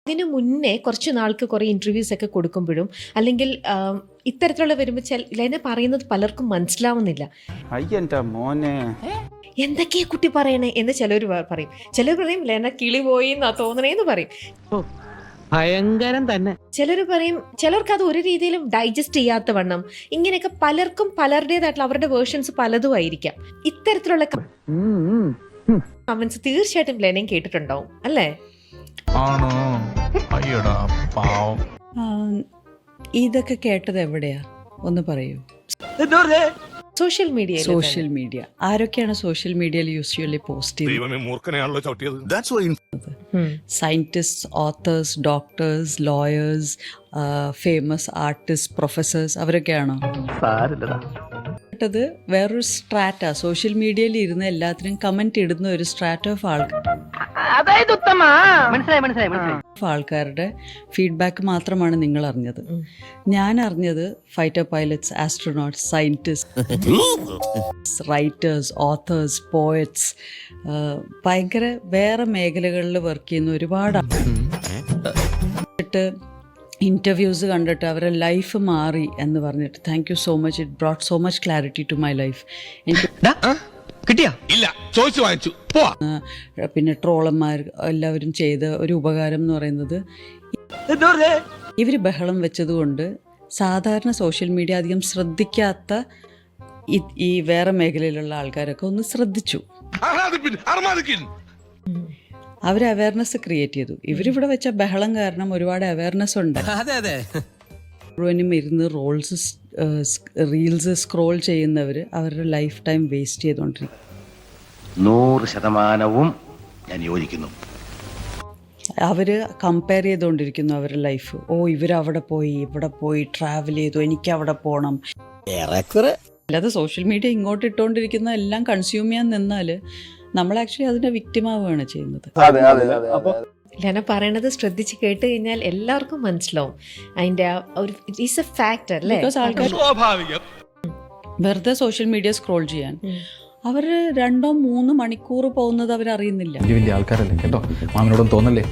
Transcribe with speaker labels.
Speaker 1: ഇതിനു മുന്നേ കുറച്ച് നാൾക്ക് കുറേ ഇൻ്റർവ്യൂസ് ഒക്കെ കൊടുക്കുമ്പോഴും അല്ലെങ്കിൽ ഇത്തരത്തിലുള്ള വരുമ്പോൾ ലെന പറയുന്നത് പലർക്കും മനസ്സിലാവുന്നില്ല.
Speaker 2: അയ്യന്റെ മോനെ
Speaker 1: എന്തൊക്കെയാ കുട്ടി പറയണേ എന്ന് ചിലർ പറയും. ചിലർ പറയും ലെന കിളി പോയി എന്നാ തോന്നണേന്ന് പറയും.
Speaker 3: ഭയങ്കരം തന്നെ.
Speaker 1: ചിലർ പറയും, ചിലർക്ക് അത് ഒരു രീതിയിലും ഡൈജസ്റ്റ് ചെയ്യാത്ത വണ്ണം. ഇങ്ങനെയൊക്കെ പലർക്കും പലരുടേതായിട്ടുള്ള അവരുടെ വേർഷൻസ് പലതും ആയിരിക്കാം. ഇത്തരത്തിലുള്ള കമന്റ്സ് തീർച്ചയായിട്ടും ലെനയും കേട്ടിട്ടുണ്ടാവും അല്ലേ?
Speaker 4: ആണോ? അയ്യടാ പാവം.
Speaker 5: ഇതൊക്കെ കേട്ടത് എവിടെയാ ഒന്ന് പറയൂ.
Speaker 1: സോഷ്യൽ
Speaker 5: മീഡിയ ആരൊക്കെയാണ് സോഷ്യൽ മീഡിയയിൽ യൂസ്വലി പോസ്റ്റ് ചെയ്യുന്നത്? Scientist, authors, doctors, lawyers, famous artist, professors, അവരൊക്കെയാണോ? കേട്ടത് വേറൊരു സ്ട്രാറ്റ. സോഷ്യൽ മീഡിയയിൽ ഇരുന്ന് എല്ലാത്തിനും കമന്റ് ഇടുന്ന ഒരു സ്ട്രാറ്റ ഓഫ് ആൾക്കാരുടെ ഫീഡ്ബാക്ക് മാത്രമാണ് നിങ്ങൾ അറിഞ്ഞത്. ഞാൻ അറിഞ്ഞത് fighter pilots, astronauts, scientist, writers, authors, poets, ഭയങ്കര വേറെ മേഖലകളിൽ വർക്ക് ചെയ്യുന്ന ഒരുപാട് ഇൻ്റർവ്യൂസ് കണ്ടിട്ട് അവരുടെ ലൈഫ് മാറി എന്ന് പറഞ്ഞിട്ട് thank you so much, it brought so much clarity to my life. എനിക്ക് പിന്നെ ട്രോളന്മാർ എല്ലാവരും ചെയ്ത ഒരു ഉപകാരം എന്ന് പറയുന്നത്, ഇവർ ബഹളം വെച്ചതുകൊണ്ട് സാധാരണ സോഷ്യൽ മീഡിയ അധികം ശ്രദ്ധിക്കാത്ത ഈ വേറെ മേഖലയിലുള്ള ആൾക്കാരൊക്കെ ഒന്ന് ശ്രദ്ധിച്ചു. അവർ അവയർനെസ് ക്രിയേറ്റ് ചെയ്തു. ഇവരിവിടെ വെച്ച ബഹളം കാരണം ഒരുപാട് അവയർനെസ് ഉണ്ട്. മുഴുവനും ഇരുന്ന് റീൽസ് സ്ക്രോൾ ചെയ്യുന്നവർ അവരുടെ ലൈഫ് ടൈം വേസ്റ്റ് ചെയ്തുകൊണ്ടിരിക്കും.
Speaker 6: 100% ഞാൻ യോജിക്കുന്നു.
Speaker 5: അവർ കമ്പയർ ചെയ്തുകൊണ്ടിരിക്കുന്നു അവരുടെ ലൈഫ്. ഇവരവിടെ പോയി, ഇവിടെ പോയി, ട്രാവൽ ചെയ്തു, എനിക്ക് അവിടെ പോകണം. അല്ലാതെ സോഷ്യൽ മീഡിയ ഇങ്ങോട്ട് ഇട്ടുകൊണ്ടിരിക്കുന്ന എല്ലാം കൺസ്യൂം ചെയ്യാൻ നിന്നാൽ നമ്മൾ ആക്ച്വലി അതിന്റെ വിക്ടിമാവുകയാണ് ചെയ്യുന്നത്.
Speaker 1: ലെന പറയണത് ശ്രദ്ധിച്ച് കേട്ട് കഴിഞ്ഞാൽ എല്ലാവർക്കും മനസ്സിലാവും അതിന്റെ ഒരു ഇറ്റ്സ് എ ഫാക്ട് അല്ലേ?
Speaker 5: ആൾക്കാർ വെറുതെ സോഷ്യൽ മീഡിയ സ്ക്രോൾ ചെയ്യാൻ അവർ 2-3 മണിക്കൂർ പോകുന്നത് അവരറിയുന്നില്ല.
Speaker 4: വലിയ ആൾക്കാരല്ലേ കേട്ടോ, മാമിനോടൊന്നും തോന്നല്ലേ.